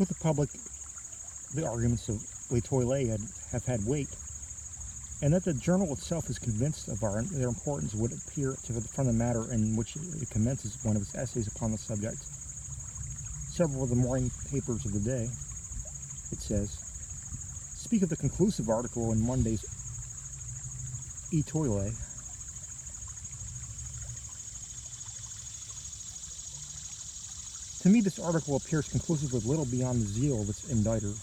With the public, the arguments of Le Toile have had weight, and that the journal itself is convinced of their importance would appear from the matter in which it commences one of its essays upon the subject. Several of the morning papers of the day, it says, speak of the conclusive article in Monday's Toile. To me, this article appears conclusive with little beyond the zeal of its inditer.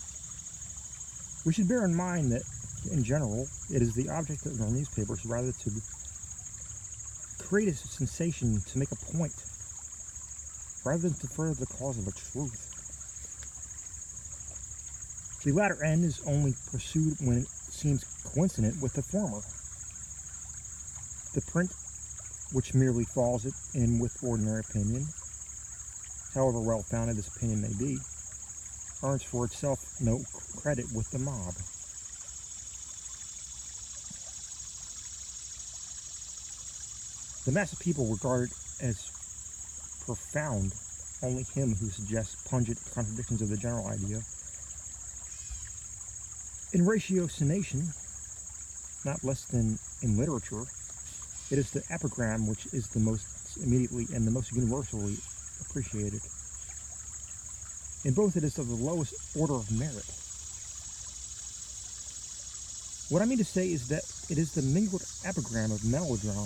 We should bear in mind that, in general, it is the object of our newspapers rather to create a sensation, to make a point, rather than to further the cause of a truth. The latter end is only pursued when it seems coincident with the former. The print, which merely falls in with ordinary opinion, however well-founded this opinion may be, earns for itself no credit with the mob. The mass of people regard as profound only him who suggests pungent contradictions of the general idea. In ratiocination, not less than in literature, it is the epigram which is the most immediately and the most universally appreciated. In both, it is of the lowest order of merit. What I mean to say is that it is the mingled epigram of melodrama,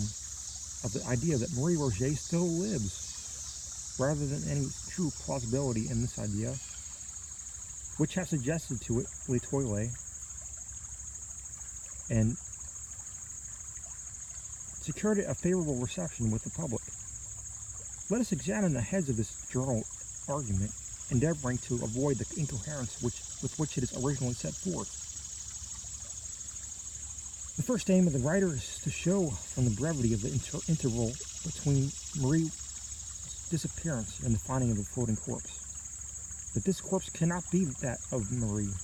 of the idea that Marie Roget still lives, rather than any true plausibility in this idea, which have suggested to it Le Toile, and secured it a favorable reception with the public. Let us examine the heads of this journal argument, endeavoring to avoid the incoherence with which it is originally set forth. The first aim of the writer is to show, from the brevity of the interval between Marie's disappearance and the finding of the floating corpse, that this corpse cannot be that of Marie.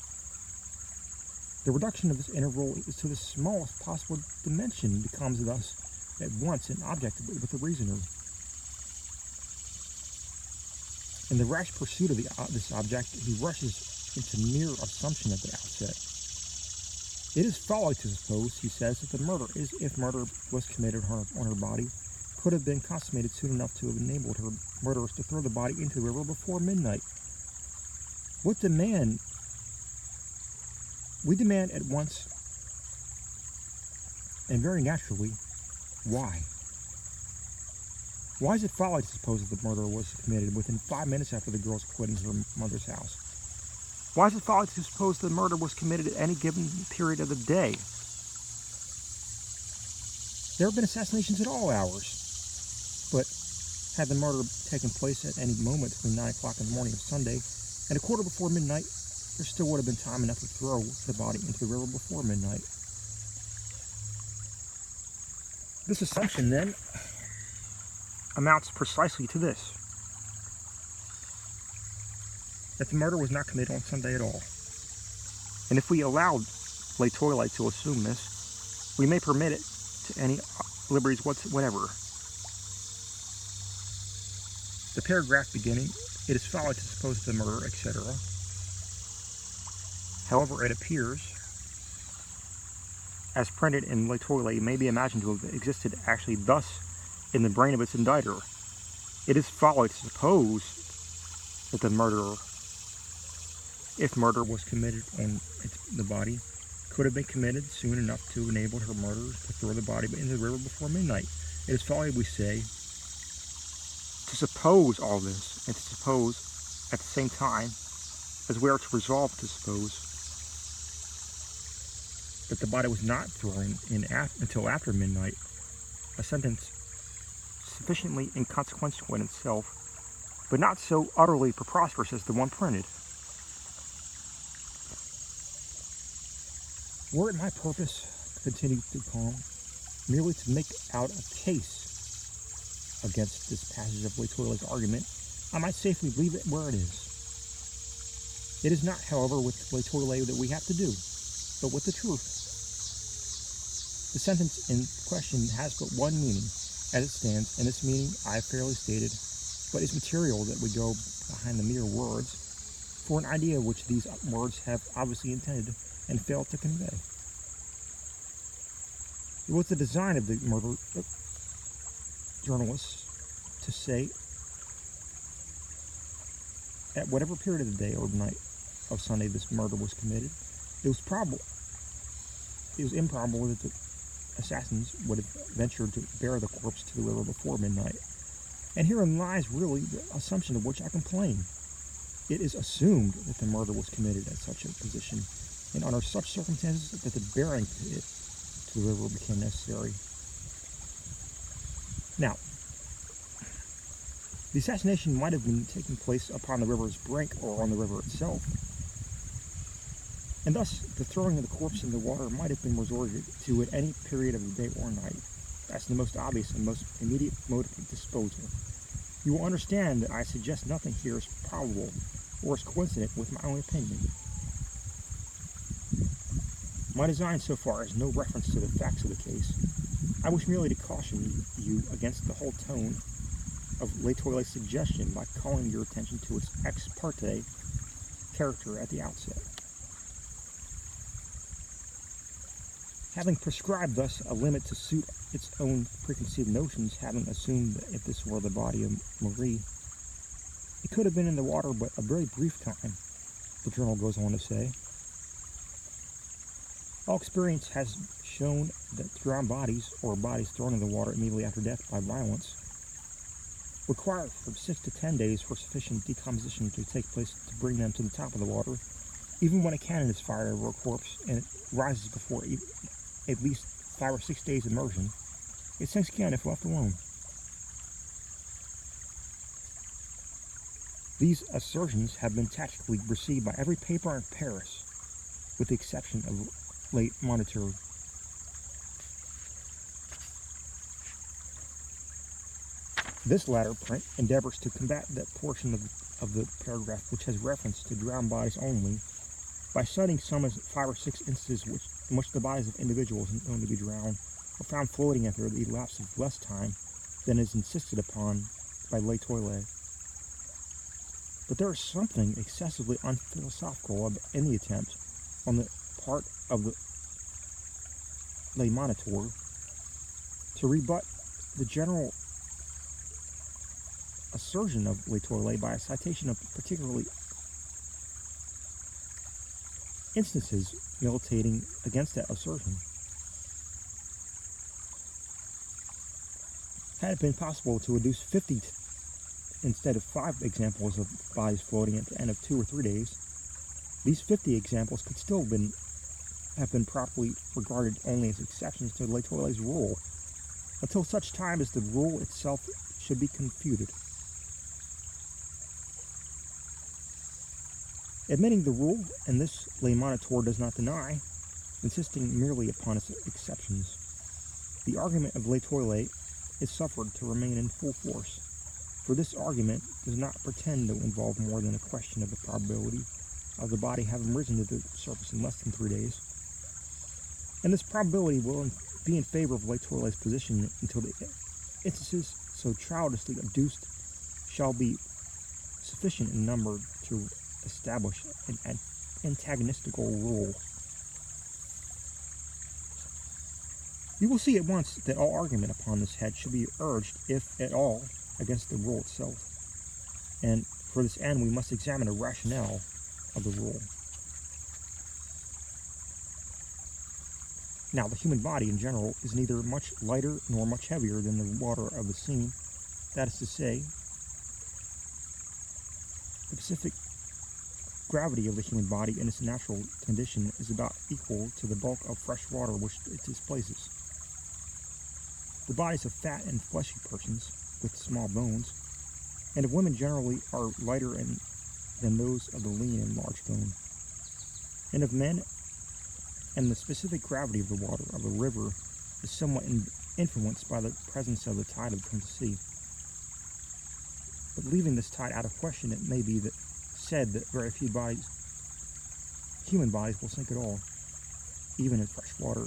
The reduction of this interval is to the smallest possible dimension, becomes thus at once an object with the reasoner. In the rash pursuit of this object, he rushes into mere assumption at the outset. It is folly to suppose, he says, that the murder, if murder was committed on her body, could have been consummated soon enough to have enabled her murderers to throw the body into the river before midnight. What demand? We demand at once, and very naturally, why? Why is it folly to suppose that the murder was committed within 5 minutes after the girl's quitting her mother's house? Why is it folly to suppose the murder was committed at any given period of the day? There have been assassinations at all hours, but had the murder taken place at any moment between 9 o'clock in the morning of Sunday and a quarter before midnight, there still would have been time enough to throw the body into the river before midnight. This assumption, then, amounts precisely to this: that the murder was not committed on Sunday at all. And if we allowed Le Toile to assume this, we may permit it to any liberties whatsoever. The paragraph beginning, "It is folly to suppose the murder," etc. However it appears, as printed in Le Toile, may be imagined to have existed actually thus in the brain of its inditer. It is folly to suppose that the murderer, if murder was committed on the body, could have been committed soon enough to enable her murderers to throw the body into the river before midnight. It is folly, we say, to suppose all this, and to suppose at the same time, as we are to resolve to suppose, that the body was not thrown in until after midnight, a sentence sufficiently inconsequential in itself, but not so utterly preposterous as the one printed. Were it my purpose, continued Dupont, merely to make out a case against this passage of Le Toile's argument, I might safely leave it where it is. It is not, however, with Le Toile that we have to do, but with the truth. The sentence in question has but one meaning, as it stands, and this meaning I have fairly stated, but is material that we go behind the mere words, for an idea which these words have obviously intended and failed to convey. It was the design of the murder journalists to say, at whatever period of the day or night of Sunday this murder was committed, it was improbable that the assassins would have ventured to bear the corpse to the river before midnight. And herein lies really the assumption of which I complain. It is assumed that the murder was committed at such a position and under such circumstances that the bearing it to the river became necessary. Now, the assassination might have been taking place upon the river's brink or on the river itself, and thus the throwing of the corpse in the water might have been resorted to at any period of the day or night. That's the most obvious and most immediate mode of disposal. You will understand that I suggest nothing here is probable or is coincident with my own opinion. My design so far has no reference to the facts of the case. I wish merely to caution you against the whole tone of Le Toilet's suggestion by calling your attention to its ex parte character at the outset. Having prescribed thus a limit to suit its own preconceived notions, having assumed that if this were the body of Marie, it could have been in the water but a very brief time, the journal goes on to say. All experience has shown that drowned bodies, or bodies thrown in the water immediately after death by violence, require from 6 to 10 days for sufficient decomposition to take place to bring them to the top of the water. Even when a cannon is fired over a corpse and it rises before at least 5 or 6 days immersion, it sinks again if left alone. These assertions have been tactically received by every paper in Paris, with the exception of Le Moniteur. This latter print endeavors to combat that portion of the paragraph which has reference to drowned bodies only, by citing some as 5 or 6 instances in which the bodies of individuals known to be drowned were found floating after the elapse of less time than is insisted upon by Le Toilet. But there is something excessively unphilosophical in the attempt on the part of the Le Moniteur to rebut the general assertion of Le Toilet by a citation of particularly instances militating against that assertion. Had it been possible to adduce 50 instead of 5 examples of bodies floating at the end of 2 or 3 days, these 50 examples could still have been properly regarded only as exceptions to Le Toilet's rule, until such time as the rule itself should be confuted. Admitting the rule, and this Le Moniteur does not deny, insisting merely upon its exceptions, the argument of Le Toilet is suffered to remain in full force, for this argument does not pretend to involve more than a question of the probability of the body having risen to the surface in less than 3 days, and this probability will be in favor of Le Toilet's position until the instances so childishly adduced shall be sufficient in number to establish an antagonistical rule. You will see at once that all argument upon this head should be urged, if at all, against the rule itself, and for this end we must examine the rationale of the rule. Now, the human body in general is neither much lighter nor much heavier than the water of the sea. That is to say, the specific gravity of the human body in its natural condition is about equal to the bulk of fresh water which it displaces. The bodies of fat and fleshy persons, with small bones, and of women generally are lighter than those of the lean and large bone, and of men, and the specific gravity of the water of a river is somewhat influenced by the presence of the tide of the sea. But leaving this tide out of question, it may be said that very few human bodies will sink at all, even in fresh water,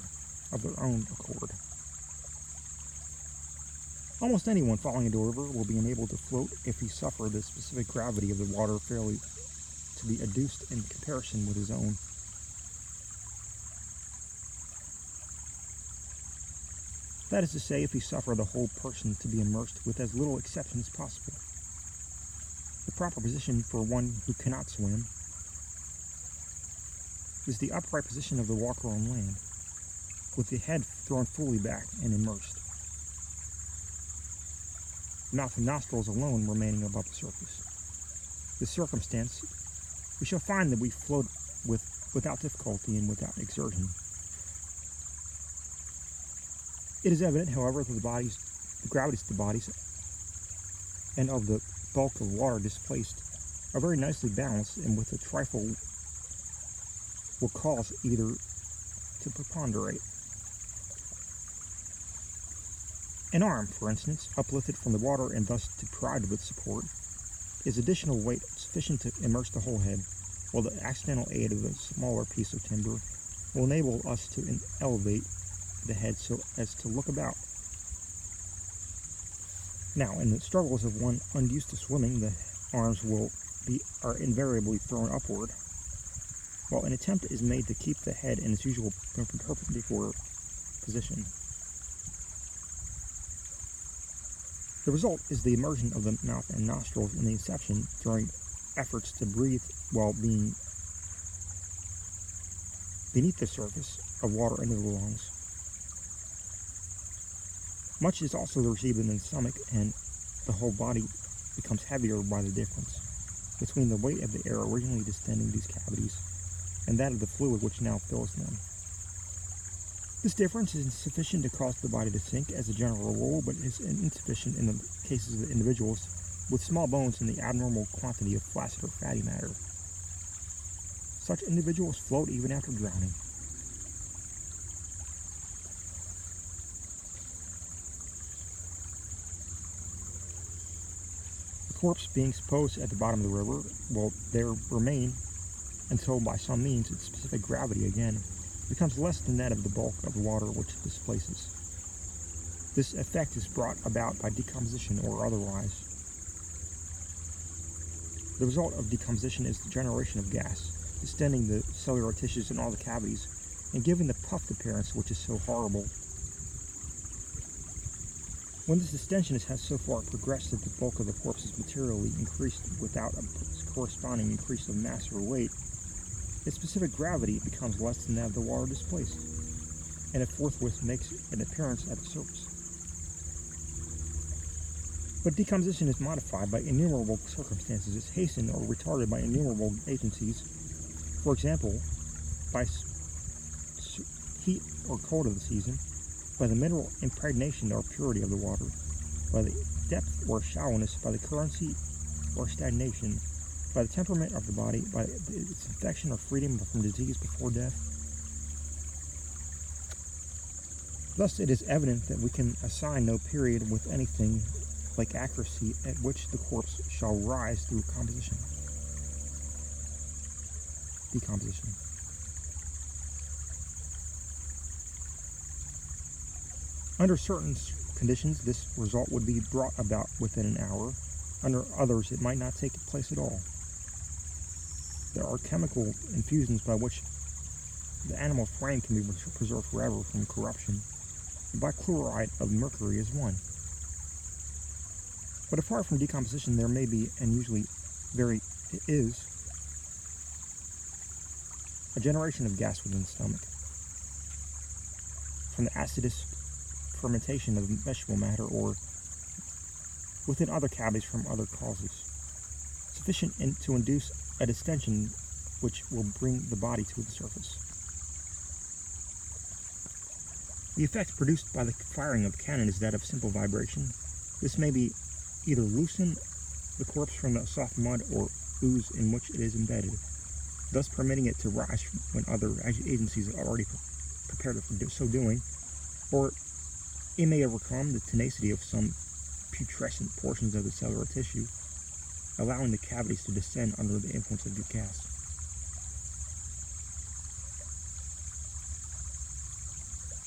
of their own accord. Almost anyone falling into a river will be enabled to float if he suffer the specific gravity of the water fairly to be adduced in comparison with his own. That is to say, if we suffer the whole person to be immersed with as little exception as possible. The proper position for one who cannot swim is the upright position of the walker on land, with the head thrown fully back and immersed, mouth and nostrils alone remaining above the surface. This circumstance, we shall find that we float without difficulty and without exertion. It is evident, however, that the gravities of the bodies and of the bulk of water displaced are very nicely balanced, and with a trifle will cause either to preponderate. An arm, for instance, uplifted from the water and thus deprived of its support, is additional weight sufficient to immerse the whole head, while the accidental aid of a smaller piece of timber will enable us to elevate the head so as to look about. Now, in the struggles of one unused to swimming, the arms are invariably thrown upward, while an attempt is made to keep the head in its usual perpendicular position. The result is the immersion of the mouth and nostrils in the inception during efforts to breathe while being beneath the surface of water into the lungs. Much is also received in the stomach, and the whole body becomes heavier by the difference between the weight of the air originally distending these cavities and that of the fluid which now fills them. This difference is sufficient to cause the body to sink as a general rule, but is insufficient in the cases of individuals with small bones and the abnormal quantity of flaccid or fatty matter. Such individuals float even after drowning. The corpse being supposed at the bottom of the river will there remain until by some means its specific gravity again becomes less than that of the bulk of the water which it displaces. This effect is brought about by decomposition or otherwise. The result of decomposition is the generation of gas, distending the cellular tissues in all the cavities and giving the puffed appearance which is so horrible. When this distension has so far progressed that the bulk of the corpse is materially increased without a corresponding increase of mass or weight, its specific gravity becomes less than that of the water displaced, and it forthwith makes an appearance at the surface. But decomposition is modified by innumerable circumstances, is hastened or retarded by innumerable agencies, for example, by heat or cold of the season, by the mineral impregnation or purity of the water, by the depth or shallowness, by the currency or stagnation, by the temperament of the body, by its infection or freedom from disease before death. Thus it is evident that we can assign no period with anything like accuracy at which the corpse shall rise through decomposition. Under certain conditions, this result would be brought about within an hour. Under others, it might not take place at all. There are chemical infusions by which the animal frame can be preserved forever from corruption. The bichloride of mercury is one. But apart from decomposition, there may be, and usually is, a generation of gas within the stomach from the acidous fermentation of vegetable matter, or within other cavities from other causes, sufficient to induce a distension which will bring the body to the surface. The effect produced by the firing of cannon is that of simple vibration. This may be either loosen the corpse from the soft mud or ooze in which it is embedded, thus permitting it to rise when other agencies are already prepared for so doing, or it may overcome the tenacity of some putrescent portions of the cellular tissue, allowing the cavities to descend under the influence of the gas.